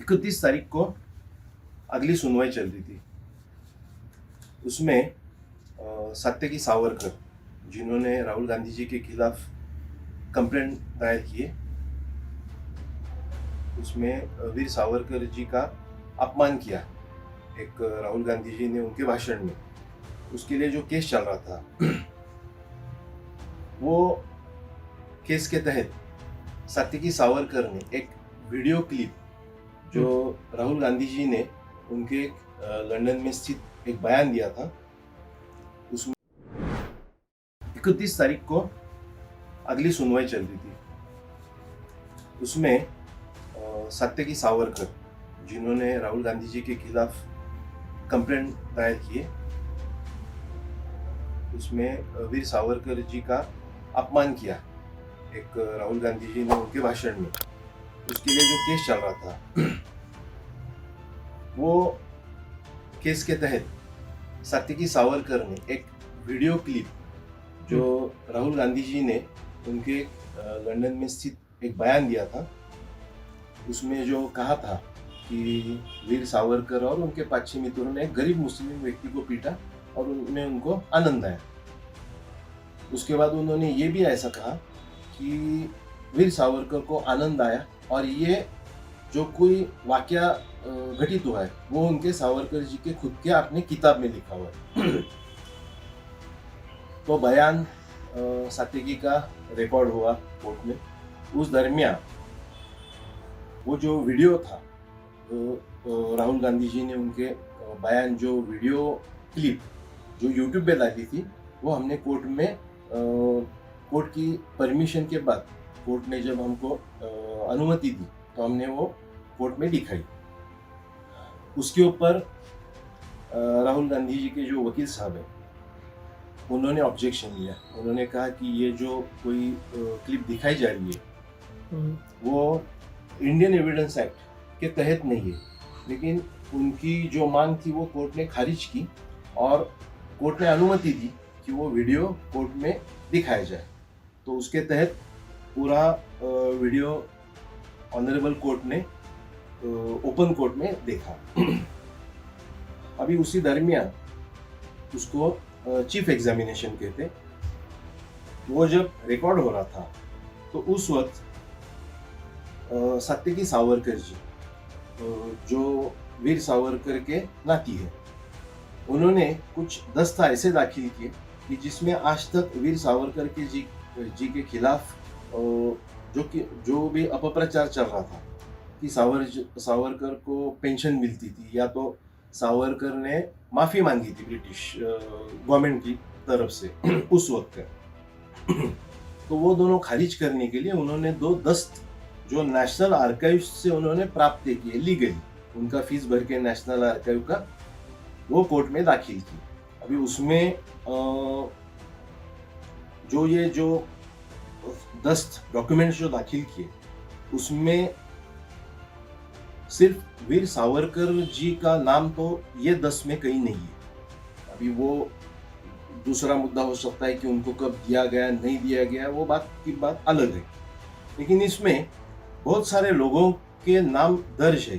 31 तारीख को अगली सुनवाई चल रही थी। उसमें सत्यकी सावरकर, जिन्होंने राहुल गांधी जी के खिलाफ कंप्लेंट दायर किए, उसमें वीर सावरकर जी का अपमान किया एक राहुल गांधी जी ने उनके भाषण में, उसके लिए जो केस चल रहा था, वो केस के तहत सत्यकी सावरकर ने एक वीडियो क्लिप जो राहुल गांधी जी ने उनके लंदन में स्थित एक बयान दिया था, उसमें 31 तारीख को अगली सुनवाई चल रही थी। उसमें सत्यकी सावरकर, जिन्होंने राहुल गांधी जी के खिलाफ कंप्लेंट दायर किए, उसमें वीर सावरकर जी का अपमान किया एक राहुल गांधी जी ने उनके भाषण में, उसके लिए जो केस चल रहा था, वो केस के तहत सत्यकी सावरकर ने एक वीडियो क्लिप जो राहुल गांधी जी ने उनके लंदन में स्थित एक बयान दिया था, उसमें जो कहा था कि वीर सावरकर और उनके 5-6 मित्रों ने एक गरीब मुस्लिम व्यक्ति को पीटा और उनमें उनको आनंद आया। उसके बाद उन्होंने ये भी ऐसा कहा कि वीर सावरकर को आनंद आया और ये जो कोई वाकया घटित हुआ है वो उनके सावरकर जी के खुद के अपने किताब में लिखा हुआ है। तो बयान सत्यकी का रिकॉर्ड हुआ कोर्ट में। उस दरमियान वो जो वीडियो था, तो राहुल गांधी जी ने उनके बयान जो वीडियो क्लिप जो यूट्यूब पे डाली थी, वो हमने कोर्ट में कोर्ट की परमिशन के बाद, कोर्ट ने जब हमको अनुमति दी तो हमने वो कोर्ट में दिखाई। उसके ऊपर राहुल गांधी जी के जो वकील साहब हैं, उन्होंने ऑब्जेक्शन लिया। उन्होंने कहा कि ये जो कोई क्लिप दिखाई जा रही है वो इंडियन एविडेंस एक्ट के तहत नहीं है, लेकिन उनकी जो मांग थी वो कोर्ट ने खारिज की और कोर्ट ने अनुमति दी कि वो वीडियो कोर्ट में दिखाया जाए। तो उसके तहत पूरा वीडियो ऑनरेबल कोर्ट ने ओपन कोर्ट में देखा। अभी उसी दरमियान उसको चीफ एग्जामिनेशन कहते, वो जब रिकॉर्ड हो रहा था तो उस वक्त सत्यकी सावरकर जी, जो वीर सावरकर के नाती है, उन्होंने कुछ दस्ता ऐसे दाखिल किए कि जिसमें आज तक वीर सावरकर के जी के खिलाफ जो भी अपप्रचार चल रहा था कि सावरकर को पेंशन मिलती थी या तो सावरकर ने माफ़ी मांगी थी ब्रिटिश गवर्नमेंट की तरफ से उस वक्त का, तो वो दोनों खारिज करने के लिए उन्होंने 2 दस्त जो नेशनल आर्काइव से उन्होंने प्राप्त किए लीगली, उनका फीस भर के नेशनल आर्काइव का, वो कोर्ट में दाखिल की। अभी उसमें जो दस्त डॉक्यूमेंट्स जो दाखिल किए, उसमें सिर्फ वीर सावरकर जी का नाम तो ये 10 में कहीं नहीं है। अभी वो दूसरा मुद्दा हो सकता है कि उनको कब दिया गया नहीं दिया गया, वो बात अलग है, लेकिन इसमें बहुत सारे लोगों के नाम दर्ज है,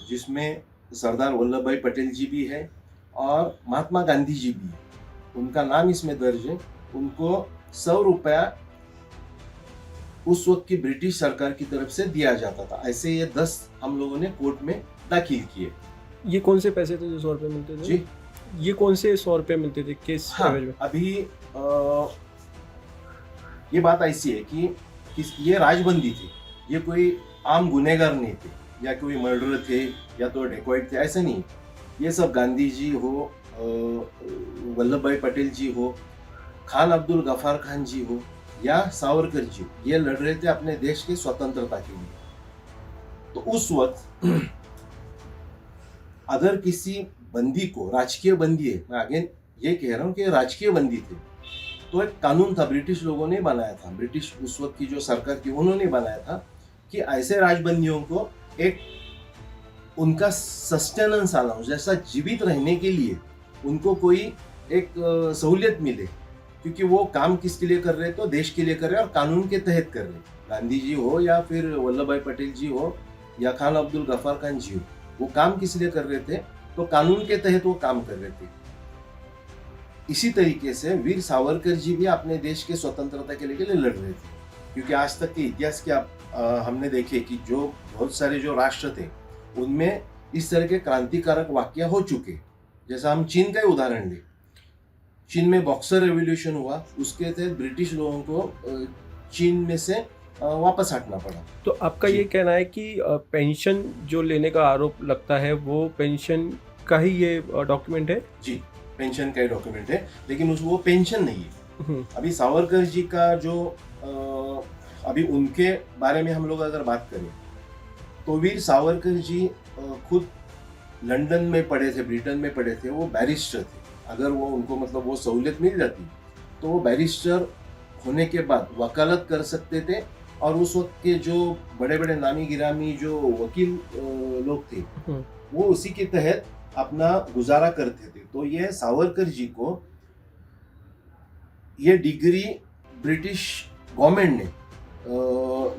जिसमें सरदार वल्लभ भाई पटेल जी भी है और महात्मा गांधी जी भी है, उनका नाम इसमें दर्ज है। उनको 100 रुपया उस वक्त की ब्रिटिश सरकार की तरफ से दिया जाता था। ऐसे ये 10 हम लोगों ने कोर्ट में दाखिल किए। ये कौन से पैसे थे जो 100 रुपये मिलते थे? जी, ये कौन से 100 रुपये मिलते थे केस हाँ, में? अभी ये बात ऐसी है कि ये राजबंदी थी, ये कोई आम गुनहगार नहीं थे या कोई मर्डर थे या तो डेकॉइट थे, ऐसे नहीं। ये सब गांधी जी हो, वल्लभ भाई पटेल जी हो, खान अब्दुल गफ्फार खान जी हो या सावरकर जी, ये लड़ रहे थे अपने देश की स्वतंत्रता के लिए। तो उस वक्त अगर किसी बंदी को, राजकीय बंदी है, मैं अगेन ये कह रहा हूँ कि राजकीय बंदी थे, तो एक कानून था, ब्रिटिश लोगों ने बनाया था, ब्रिटिश उस वक्त की जो सरकार थी उन्होंने बनाया था कि ऐसे राजबंदियों को एक उनका सस्टेनेंस अलाउंस, जैसा जीवित रहने के लिए उनको कोई एक सहूलियत मिले, क्योंकि वो काम किसके लिए कर रहे हैं, तो देश के लिए कर रहे हैं और कानून के तहत कर रहे हैं। गांधी जी हो या फिर वल्लभ भाई पटेल जी हो या खान अब्दुल गफ्फार खान जी हो, वो काम किस लिए कर रहे थे? तो कानून के तहत वो काम कर रहे थे। इसी तरीके से वीर सावरकर जी भी अपने देश के स्वतंत्रता के लिए लड़ रहे थे, क्योंकि आज तक के इतिहास के हमने देखे कि जो बहुत सारे जो राष्ट्र थे उनमें इस तरह के क्रांतिकारक वाक्य हो चुके। जैसा हम चीन का ही उदाहरण लें, चीन में बॉक्सर रेवोल्यूशन हुआ, उसके तहत ब्रिटिश लोगों को चीन में से वापस हटना पड़ा। तो आपका ये कहना है कि पेंशन जो लेने का आरोप लगता है वो पेंशन का ही ये डॉक्यूमेंट है? जी, पेंशन का ही डॉक्यूमेंट है, लेकिन वो पेंशन नहीं है। अभी सावरकर जी का जो अभी उनके बारे में हम लोग अगर बात करें तो वीर सावरकर जी खुद लंदन में पढ़े थे, ब्रिटेन में पढ़े थे, वो बैरिस्टर थे। अगर वो उनको मतलब वो सहूलियत मिल जाती तो वो बैरिस्टर होने के बाद वकालत कर सकते थे, और उस वक्त के जो बड़े बड़े नामी गिरामी जो वकील लोग थे वो उसी के तहत अपना गुजारा करते थे। तो ये सावरकर जी को ये डिग्री ब्रिटिश गवर्नमेंट ने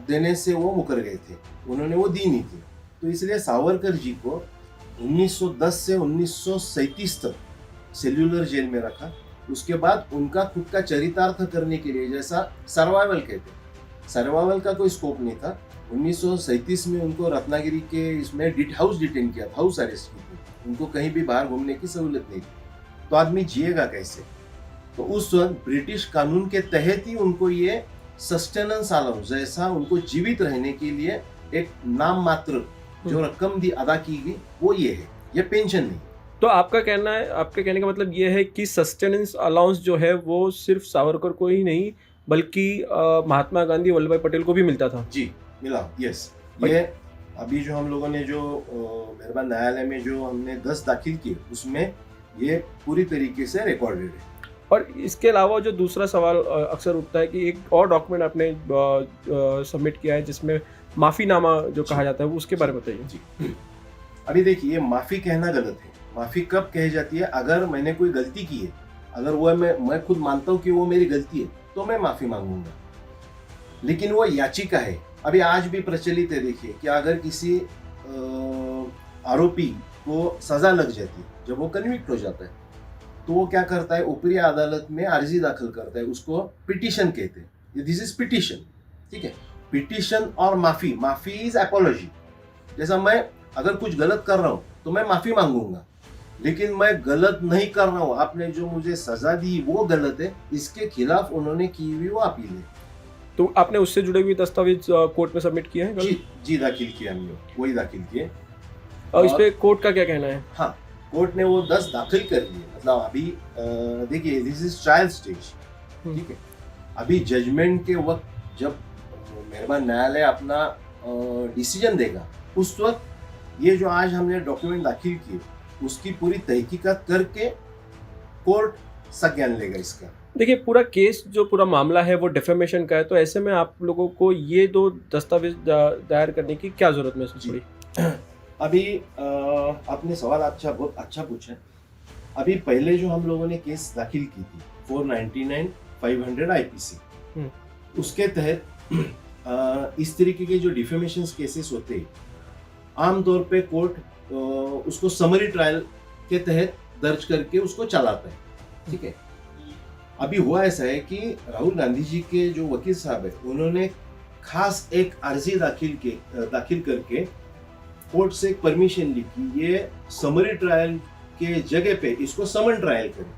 देने से वो मुकर गए थे, उन्होंने वो दी नहीं थी। तो इसलिए सावरकर जी को 1910 से 1937 तक सेल्युलर जेल में रखा। उसके बाद उनका खुद का चरितार्थ करने के लिए, जैसा सर्वाइवल कहते हैं, सर्वाइवल का कोई स्कोप नहीं था। 1937 में उनको रत्नागिरी के इसमें हाउस डिटेन किया था, हाउस अरेस्ट की थी, उनको कहीं भी बाहर घूमने की सहूलत नहीं थी। तो आदमी जिएगा कैसे? तो उस वक्त ब्रिटिश कानून के तहत ही उनको ये सस्टेनेंस अलाउंस, जैसा उनको जीवित रहने के लिए एक नाम मात्र जो रकम दी अदा की गई, वो ये है, ये पेंशन नहीं। तो आपका कहना है, आपके कहने का मतलब ये है कि सस्टेनेंस अलाउंस जो है वो सिर्फ सावरकर को ही नहीं बल्कि महात्मा गांधी वल्लभ भाई पटेल को भी मिलता था? जी, मिला, यस। ये अभी जो हम लोगों ने जो मेहरबान न्यायालय में जो हमने 10 दाखिल किए उसमें ये पूरी तरीके से रिकॉर्डेड है। और इसके अलावा जो दूसरा सवाल अक्सर उठता है कि एक और डॉक्यूमेंट आपने सबमिट किया है जिसमें माफ़ीनामा जो कहा जाता है, वो उसके बारे में बताइए। जी, अभी देखिए, ये माफ़ी कहना गलत है। माफ़ी कब कही जाती है? अगर मैंने कोई गलती की है, अगर वो मैं खुद मानता हूँ कि वो मेरी गलती है, तो मैं माफ़ी मांगूंगा। लेकिन वो याचिका है, अभी आज भी प्रचलित है। देखिए कि अगर किसी आरोपी को सज़ा लग जाती है, जब वो कन्विक्ट हो जाता है, तो वो क्या करता है? ऊपरी अदालत में अर्जी दाखिल करता है, उसको पिटीशन कहते हैं। दिस इज पिटीशन, ठीक है। पिटीशन और माफ़ी इज एपोलॉजी। जैसा मैं अगर कुछ गलत कर रहा हूँ तो मैं माफ़ी मांगूंगा, लेकिन मैं गलत नहीं कर रहा हूँ, आपने जो मुझे सजा दी वो गलत है, इसके खिलाफ उन्होंने की हुई वो अपील है। तो आपने उससे जुड़े हुए दस्तावेज कोर्ट में सबमिट किए हैं? जी, दाखिल किए हमने, वही दाखिल किए। और इस पे कोर्ट का क्या कहना है? हाँ, कोर्ट ने वो 10 दाखिल कर लिए। मतलब अभी देखिए, दिस इज ट्रायल स्टेज, ठीक है। अभी जजमेंट के वक्त जब मेहरबान न्यायालय अपना डिसीजन देगा, उस वक्त ये जो आज हमने डॉक्यूमेंट दाखिल किए उसकी पूरी तहकीकात करके कोर्ट संज्ञान लेगा इसका। देखिए, पूरा केस जो पूरा मामला है वो डिफेमेशन का है, तो ऐसे में आप लोगों को ये 2 दस्तावेज दायर करने की क्या जरूरत महसूस हुई? अभी आपने सवाल बहुत अच्छा पूछा। अभी पहले जो हम लोगों ने केस दाखिल की थी 499 500 IPC, उसके तहत इस तरीके के जो डिफेमेशन केसेस होते हैं, आमतौर पे कोर्ट उसको समरी ट्रायल के तहत दर्ज करके उसको चलाता है, ठीक है। अभी हुआ ऐसा है कि राहुल गांधी जी के जो वकील साहब है, उन्होंने खास एक अर्जी दाखिल करके कोर्ट से एक परमिशन ली कि ये समरी ट्रायल के जगह पे इसको समन ट्रायल करें,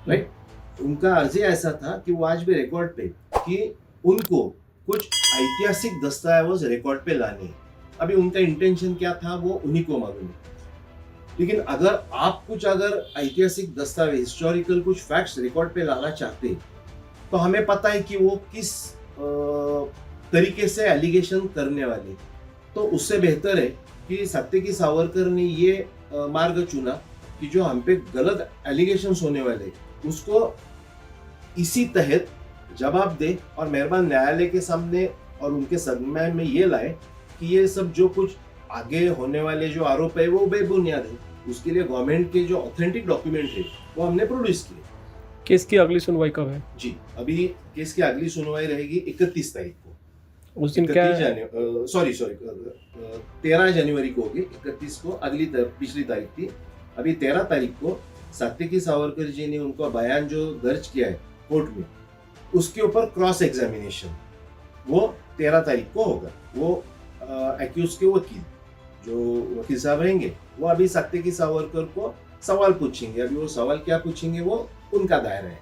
राइट। उनका अर्जी ऐसा था कि वो आज भी रिकॉर्ड पे कि उनको कुछ ऐतिहासिक दस्तावेज रिकॉर्ड पे लाने हैं। अभी उनका इंटेंशन क्या था वो उन्हीं को मालूम है, लेकिन अगर आप कुछ ऐतिहासिक दस्तावेज, हिस्टोरिकल कुछ फैक्ट्स रिकॉर्ड पे लाना चाहते तो हमें पता है कि वो किस तरीके से एलिगेशन करने वाले। तो उससे बेहतर है कि सत्यकी सावरकर ने ये मार्ग चुना कि जो हम पे गलत एलिगेशंस होने वाले उसको इसी तहत जवाब दे और मेहरबान न्यायालय के सामने और उनके सम्मान में ये लाए कि ये सब जो कुछ आगे होने वाले जो आरोप है वो बेबुनियाद है। उसके लिए गवर्नमेंट के जो ऑथेंटिक डॉक्यूमेंट है वो हमने प्रोड्यूस किए। केस की अगली सुनवाई कब है? जी, अभी केस की अगली सुनवाई रहेगी 31 तारीख को। उस दिन क्या 13 जनवरी को होगी, 31 को पिछली तारीख थी। अभी 13 तारीख को सात्विकी सावरकर जी ने उनका बयान जो दर्ज किया है कोर्ट में, उसके ऊपर क्रॉस एग्जामिनेशन वो 13 तारीख को होगा। वो एक्यूज के वकील जो वकील साहब रहेंगे वो अभी सात्विकी सावरकर को सवाल पूछेंगे। अभी वो सवाल क्या पूछेंगे वो उनका दायरा है।